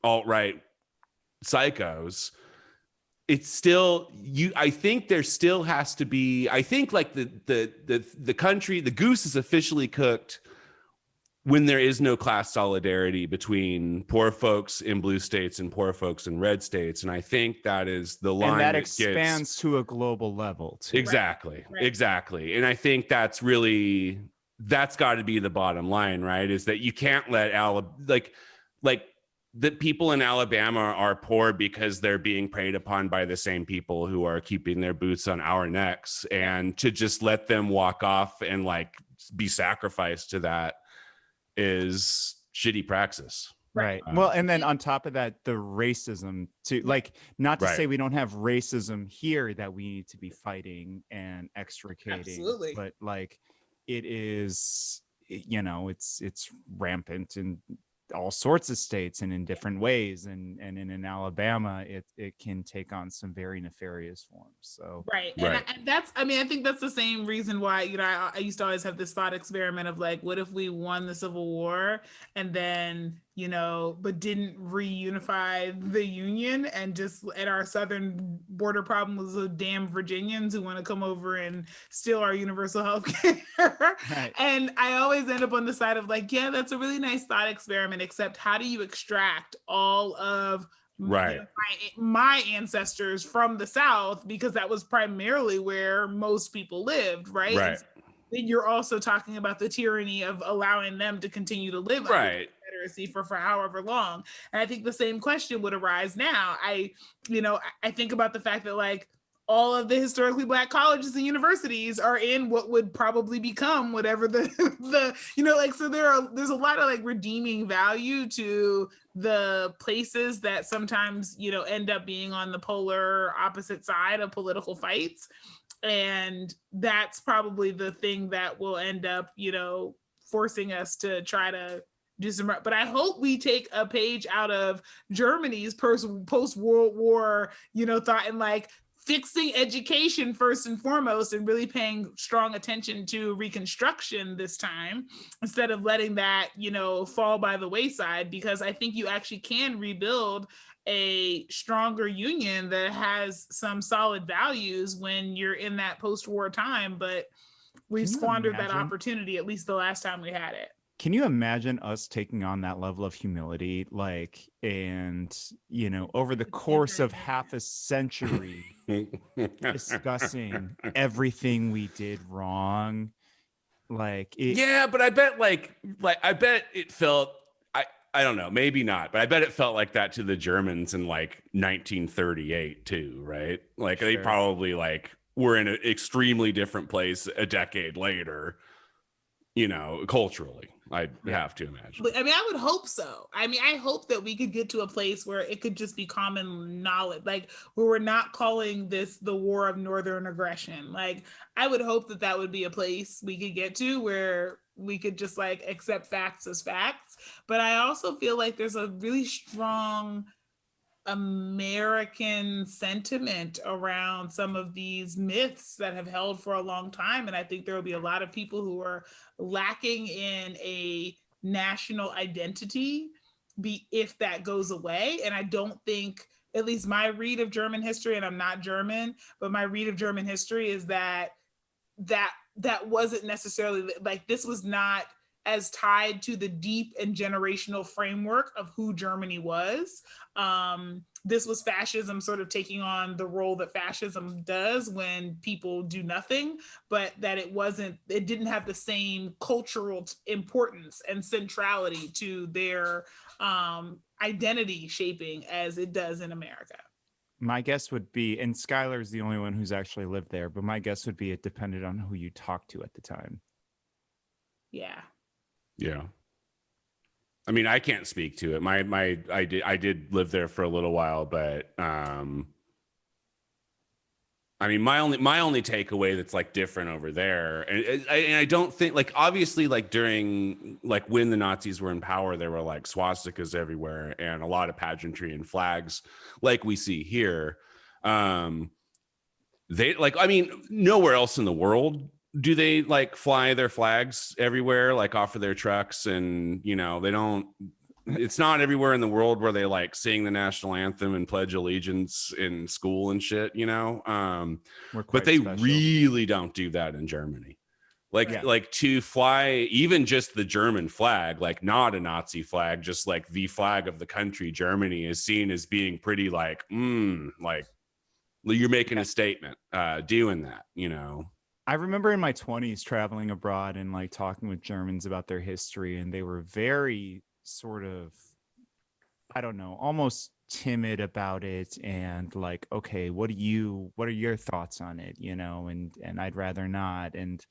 alt-right psychos, it's still I think there still has to be, I think like the country, the goose is officially cooked when there is no class solidarity between poor folks in blue states and poor folks in red states. And I think that is the line and that gets, expands to a global level too. Exactly. Right. Exactly. And I think that's got to be the bottom line, right? Is that you can't let like the people in Alabama are poor because they're being preyed upon by the same people who are keeping their boots on our necks, and to just let them walk off and like be sacrificed to that is shitty praxis. Right. Well, and then on top of that, the racism too, like, not to say we don't have racism here that we need to be fighting and extricating. Absolutely. But like, it is, it's rampant in all sorts of states and in different ways, and in Alabama it can take on some very nefarious forms. So and that's, I mean, I think that's the same reason why I used to always have this thought experiment of like, what if we won the Civil War and then but didn't reunify the Union, and our southern border problem was the damn Virginians who want to come over and steal our universal health care. Right. And I always end up on the side of like, yeah, that's a really nice thought experiment, except how do you extract all of my ancestors from the South, because that was primarily where most people lived, right? So then you're also talking about the tyranny of allowing them to continue to live for however long. And I think the same question would arise now. I think about the fact that like all of the historically Black colleges and universities are in what would probably become whatever the so there's a lot of like redeeming value to the places that sometimes end up being on the polar opposite side of political fights. And that's probably the thing that will end up forcing us to try to do some, but I hope we take a page out of Germany's post-World War, thought, and like fixing education first and foremost, and really paying strong attention to Reconstruction this time, instead of letting that, fall by the wayside, because I think you actually can rebuild a stronger union that has some solid values when you're in that post-war time, but we've squandered that opportunity, at least the last time we had it. Can you imagine us taking on that level of humility, like, and, over the course of half a century discussing everything we did wrong? Like, but I bet I bet it felt, I don't know, maybe not, but I bet it felt like that to the Germans in like 1938 too, right? Like they probably like were in an extremely different place a decade later, culturally. I have to imagine. I mean, I would hope so. I mean, I hope that we could get to a place where it could just be common knowledge, like where we're not calling this the war of northern aggression. Like, I would hope that would be a place we could get to where we could just like accept facts as facts. But I also feel like there's a really strong American sentiment around some of these myths that have held for a long time. And I think there will be a lot of people who are lacking in a national identity if that goes away. And I don't think, at least my read of German history, and I'm not German, but my read of German history is that wasn't necessarily like, this was not as tied to the deep and generational framework of who Germany was. This was fascism sort of taking on the role that fascism does when people do nothing, but that it didn't have the same cultural importance and centrality to their identity shaping as it does in America. My guess would be, and Skylar's the only one who's actually lived there, but my guess would be it depended on who you talked to at the time. Yeah. Yeah. I mean, I can't speak to it. I did live there for a little while, but I I mean, my only takeaway that's like different over there, and I don't think, like, obviously, like during, like, when the Nazis were in power, there were like swastikas everywhere and a lot of pageantry and flags, like we see here. They, like, I mean, nowhere else in the world do they like fly their flags everywhere, like off of their trucks, and you know, they don't. It's not everywhere in the world where they like sing the national anthem and pledge allegiance in school and shit, you know. But they really don't do that in Germany. Like to fly even just the German flag, like not a Nazi flag, just like the flag of the country, Germany, is seen as being pretty like, like you're making a statement doing that, you know. I remember in my 20s traveling abroad and like talking with Germans about their history, and they were very sort of, I don't know, almost timid about it, and like, okay, what are your thoughts on it, you know, and I'd rather not. And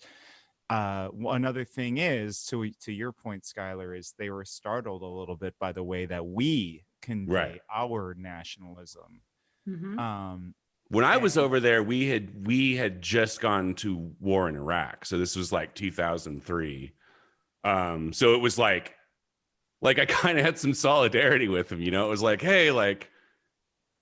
another thing is, to your point, Skylar, is they were startled a little bit by the way that we convey our nationalism. When I was over there, we had just gone to war in Iraq, so this was like 2003. So it was like I kind of had some solidarity with them, you know. It was like, hey, like,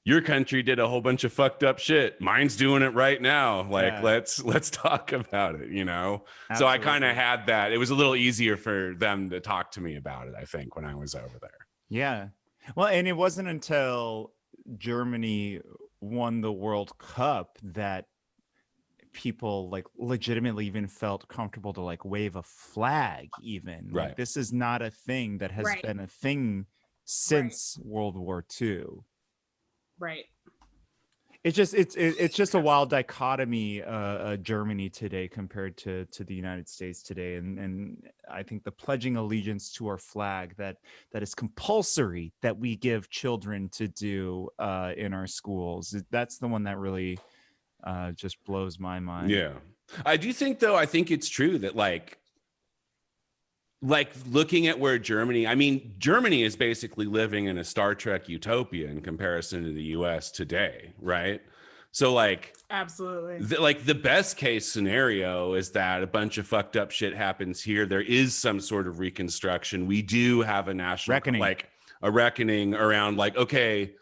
your country did a whole bunch of fucked up shit. Mine's doing it right now. Like, let's talk about it, you know. Absolutely. So I kind of had that. It was a little easier for them to talk to me about it, I think, when I was over there. Yeah. Well, and it wasn't until Germany won the World Cup that people like legitimately even felt comfortable to like wave a flag even. Like, this is not a thing that has been a thing since World War II. Right. It's just a wild dichotomy, Germany today compared to the United States today, and I think the pledging allegiance to our flag that is compulsory that we give children to do in our schools, that's the one that really just blows my mind. Yeah, I do think, though, I think it's true that like looking at where Germany is basically living in a Star Trek utopia in comparison to the US today, right? So like, absolutely, the best case scenario is that a bunch of fucked up shit happens here. There is some sort of reconstruction. We do have a national reckoning, like a reckoning around like, okay,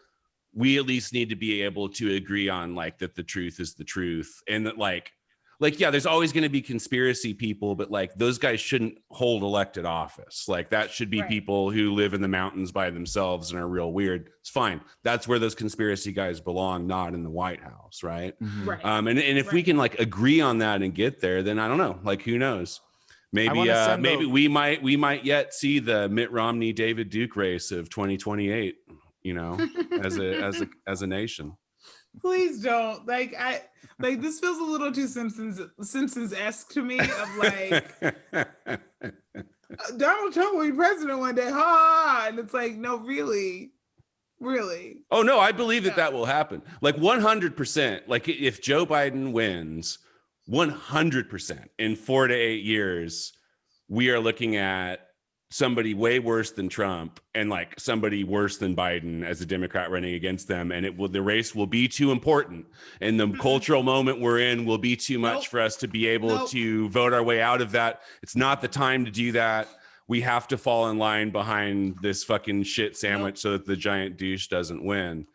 we at least need to be able to agree on like that the truth is the truth, and that like yeah, there's always going to be conspiracy people, but like those guys shouldn't hold elected office. Like that should be people who live in the mountains by themselves and are real weird. It's fine. That's where those conspiracy guys belong, not in the White House, right? Mm-hmm. And if we can like agree on that and get there, then I don't know, like who knows? Maybe we might yet see the Mitt Romney David Duke race of 2028, you know, as a nation. Please don't. Like this feels a little too Simpsons-esque to me, of like Donald Trump will be president one day, ha! And it's like, no, really. Oh no, I believe that will happen. Like 100%. Like if Joe Biden wins, 100% in 4 to 8 years, we are looking at somebody way worse than Trump and like somebody worse than Biden as a Democrat running against them. And the race will be too important. And the cultural moment we're in will be too much for us to be able to vote our way out of that. It's not the time to do that. We have to fall in line behind this fucking shit sandwich so that the giant douche doesn't win.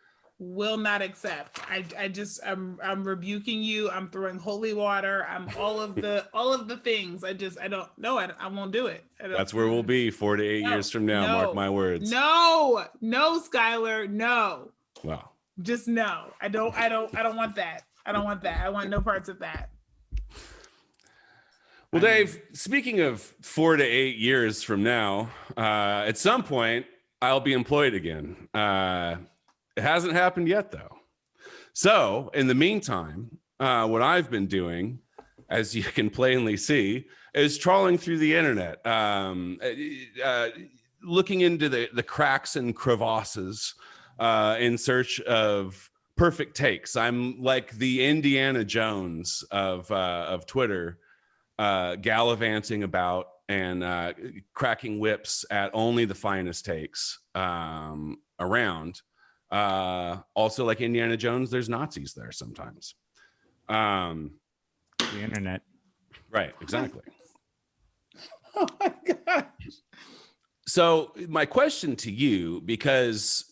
Will not accept. I'm rebuking you. I'm throwing holy water. I'm all of the things. I don't know. I won't do it. That's where we'll be 4 to 8 years from now. Mark my words. No, Skylar. No. Well, just no. I don't want that. I don't want that. I want no parts of that. Well, Dave, speaking of 4 to 8 years from now, at some point I'll be employed again. It hasn't happened yet, though. So in the meantime, what I've been doing, as you can plainly see, is trawling through the internet, looking into the cracks and crevasses in search of perfect takes. I'm like the Indiana Jones of Twitter, gallivanting about and cracking whips at only the finest takes around. Also, like Indiana Jones, there's Nazis there sometimes. The internet. Right, exactly. Oh my gosh. So my question to you, because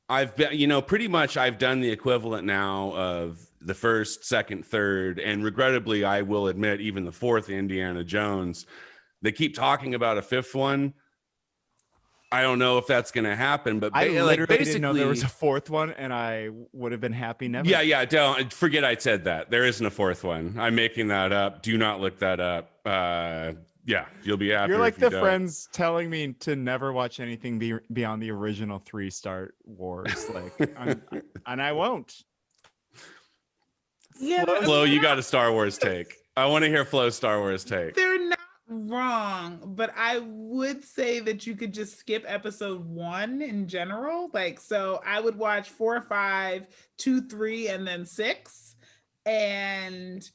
I've been, pretty much I've done the equivalent now of the first, second, third, and regrettably, I will admit, even the fourth Indiana Jones. They keep talking about a fifth one. I don't know if that's going to happen, but I literally basically, didn't know there was a fourth one, and I would have been happy never. Yeah. Don't forget I said that. There isn't a fourth one. I'm making that up. Do not look that up. Yeah, you'll be happy. You're like the friends telling me to never watch anything beyond the original 3 Star Wars, like, and I won't. Yeah, Flo, you got a Star Wars take. I want to hear Flo's Star Wars take. they're not wrong, but I would say that you could just skip episode 1 in general. Like, so I would watch 4, 5, 2, 3, and then 6, and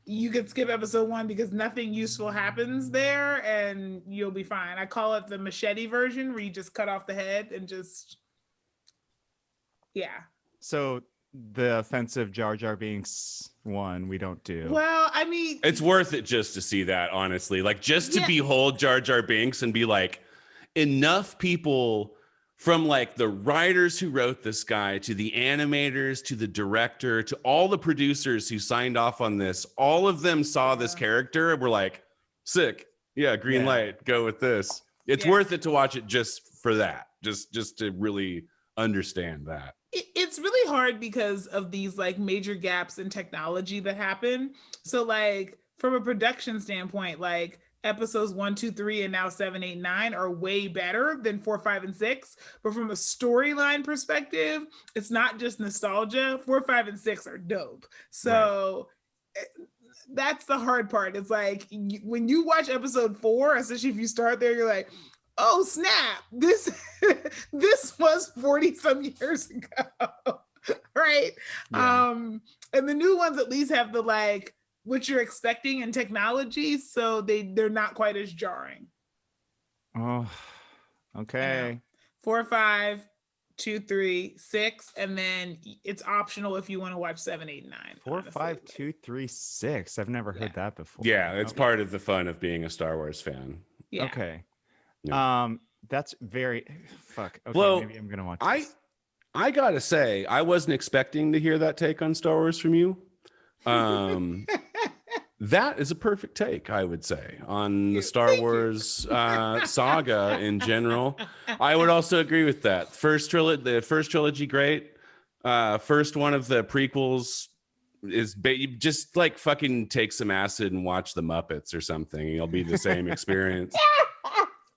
you could skip episode 1 because nothing useful happens there, and you'll be fine. I call it the machete version, where you just cut off the head and just, yeah. So the offensive Jar Jar Binks one we don't do. Well, I mean, It's worth it just to see that, honestly. Like, just to behold Jar Jar Binks and be like, enough people, from like the writers who wrote this guy to the animators to the director to all the producers who signed off on this, all of them saw this character and were like, sick. Yeah, green light, go with this. It's worth it to watch it just for that. Just to really understand that. It's really hard because of these like major gaps in technology that happen. So like from a production standpoint, like episodes 1, 2, 3, and now 7, 8, 9 are way better than 4, 5, and 6. But from a storyline perspective, it's not just nostalgia. 4, 5, and 6 are dope. So that's the hard part. It's like when you watch episode 4, especially if you start there, you're like, oh snap, this was 40 some years ago. Right. And the new ones at least have the like what you're expecting in technology, so they're not quite as jarring. Oh, okay. 4, 5, 2, 3, 6, and then it's optional if you want to watch 7, 8, 9. 4, 5, 2, 3, 6. I've never heard that before. Yeah, it's part of the fun of being a Star Wars fan. Yeah. Okay. Yeah. That's very fuck. Okay, Flo, maybe I'm gonna watch this. I gotta say, I wasn't expecting to hear that take on Star Wars from you. That is a perfect take, I would say, on the Star Wars saga in general. I would also agree with that. The first trilogy, great. First one of the prequels is just like fucking take some acid and watch the Muppets or something. It'll be the same experience.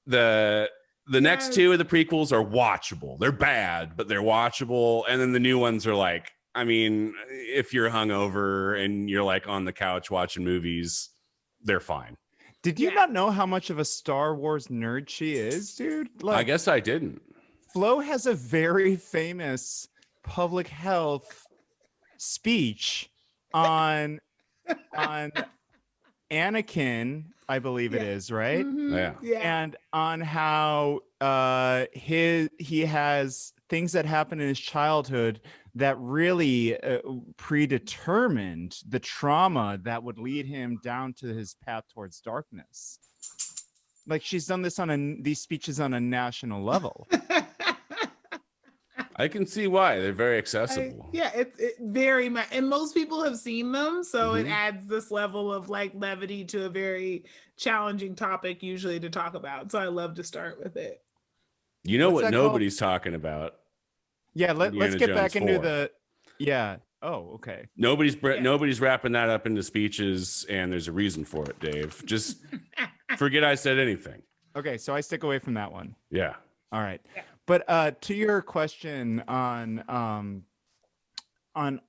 The next 2 of the prequels are watchable. They're bad, but they're watchable. And then the new ones are like, I mean, if you're hungover and you're like on the couch watching movies, they're fine. Did you not know how much of a Star Wars nerd she is, dude? Like, I guess I didn't. Flo has a very famous public health speech on Anakin, I believe it is, right? Mm-hmm. Yeah. And on how he has things that happen in his childhood that really predetermined the trauma that would lead him down to his path towards darkness. Like, she's done this these speeches on a national level. I can see why. They're very accessible. It very much, and most people have seen them, so it adds this level of like levity to a very challenging topic usually to talk about. So I love to start with it. You know what nobody's talking about? Yeah, let's get back into 4. the Oh, okay. Nobody's wrapping that up into speeches, and there's a reason for it, Dave. Just forget I said anything. Okay, so I stick away from that one. Yeah. All right. But to your question on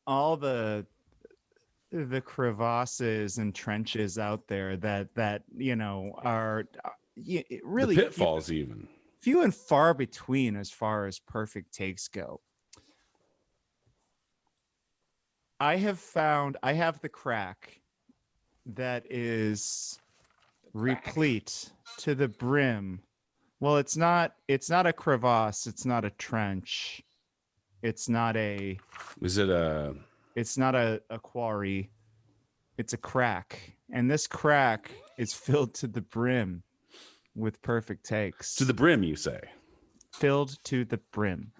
all the crevasses and trenches out there that are really the pitfalls, even few and far between as far as perfect takes go. I have the crack that is replete to the brim. Well, it's not a crevasse, it's not a trench. It's not a quarry. It's a crack, and this crack is filled to the brim with perfect takes. To the brim, you say? Filled to the brim.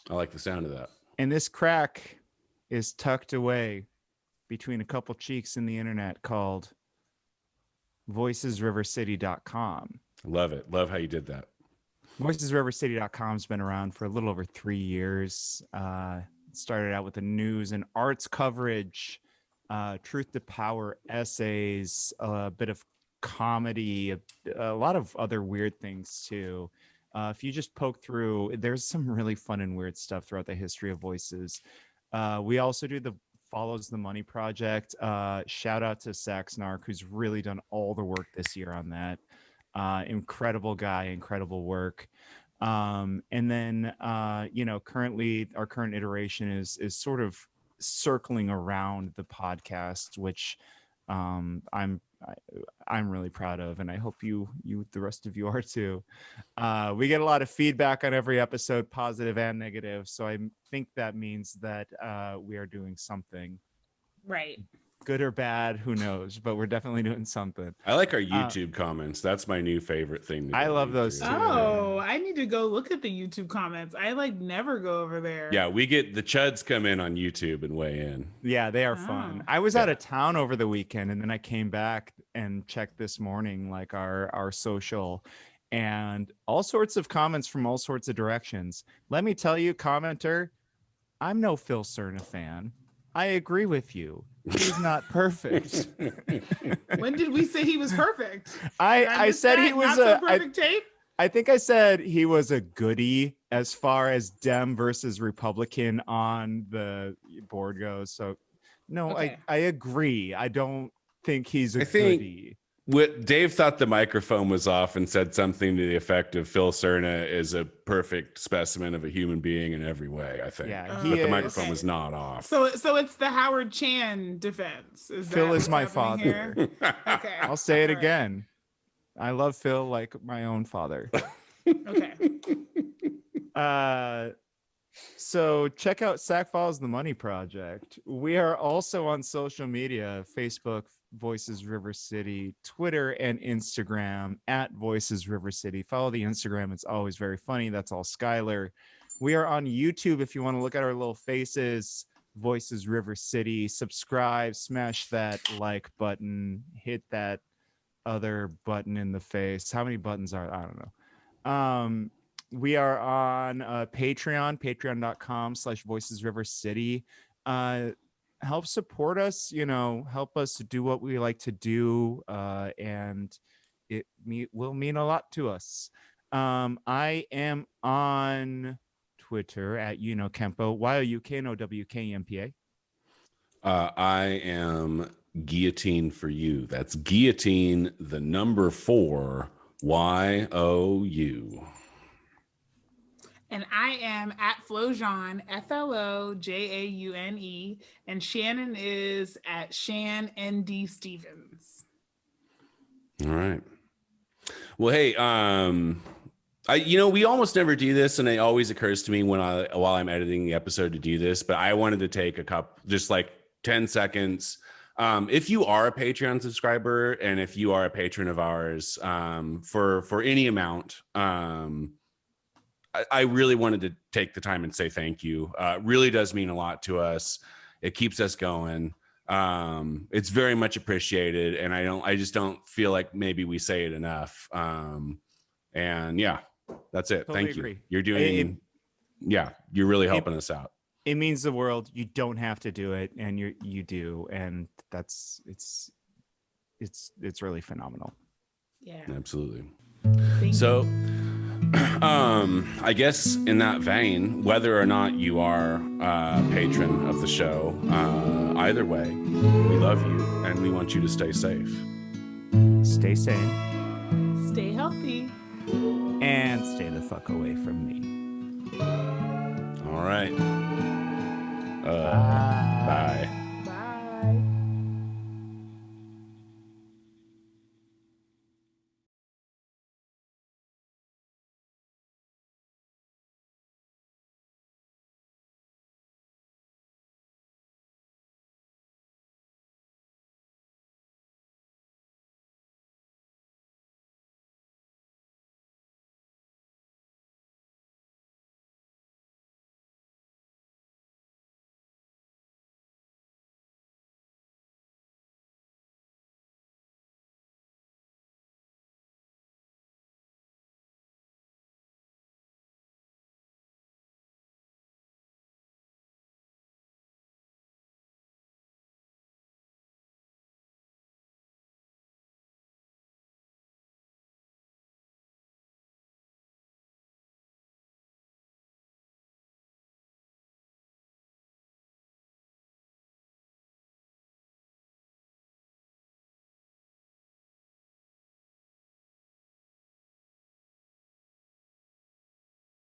I like the sound of that. And this crack is tucked away between a couple cheeks in the internet called voicesrivercity.com. Love it. Love how you did that. Voicesrivercity.com has been around for a little over 3 years. It started out with the news and arts coverage, truth to power essays, a bit of comedy, a lot of other weird things too. If you just poke through, there's some really fun and weird stuff throughout the history of Voices. We also do the Follows the Money project. Shout out to Saxnark, who's really done all the work this year on that. Incredible guy, incredible work. And then, currently our current iteration is sort of circling around the podcast, which I'm really proud of, and I hope you the rest of you are too. We get a lot of feedback on every episode, positive and negative, so I think that means that we are doing something. Right. Good or bad, who knows, but we're definitely doing something. I like our YouTube comments. That's my new favorite thing. I love those too. Oh, I need to go look at the YouTube comments. I never go over there. Yeah, we get the chuds come in on YouTube and weigh in. Yeah, they are fun. I was out of town over the weekend, and then I came back and checked this morning, like our social, and all sorts of comments from all sorts of directions. Let me tell you, commenter, I'm no Phil Cerna fan. I agree with you. He's not perfect. When did we say he was perfect? I said he was not so perfect tape. I think I said he was a goodie as far as Dem versus Republican on the board goes. So no, Okay. I agree. I don't think he's a goodie. What Dave thought the microphone was off and said something to the effect of Phil Cerna is a perfect specimen of a human being in every way, I think. Yeah, but the microphone was not off. So it's the Howard Chan defense. Phil is my father. Okay. I'll say it again. I love Phil like my own father. Okay. So check out Sack Follows the Money Project. We are also on social media, Facebook, Voices River City, Twitter and Instagram at Voices River City. Follow the Instagram. It's always very funny. That's all Skylar. We are on YouTube if you want to look at our little faces, Voices River City. Subscribe, smash that like button, hit that other button in the face. How many buttons are I don't know. We are on Patreon, patreon.com/voicesrivercity. Help support us, help us do what we like to do, and it will mean a lot to us. I am on Twitter at Kempo, YOUKNOWKEMPA. I am Guillotine for You. That's Guillotine, the number 4, YOU. And I am at Flojaune, FLOJAUNE, and Shannon is at Shan ND Stevens. All right. Well, hey, we almost never do this, and it always occurs to me while I'm editing the episode to do this, but I wanted to take just like 10 seconds. If you are a Patreon subscriber and if you are a patron of ours, for any amount, I really wanted to take the time and say thank you. It really does mean a lot to us. It keeps us going. It's very much appreciated, and I just don't feel like maybe we say it enough. And yeah, that's it. Totally Thank agree. you. You're doing, you're really helping us out. It means the world. You don't have to do it, and you do, and it's really phenomenal. Yeah. Absolutely. Thank So I guess in that vein, whether or not you are a patron of the show, either way, we love you and we want you to stay safe. Stay sane. Stay healthy. And stay the fuck away from me. All right. Bye.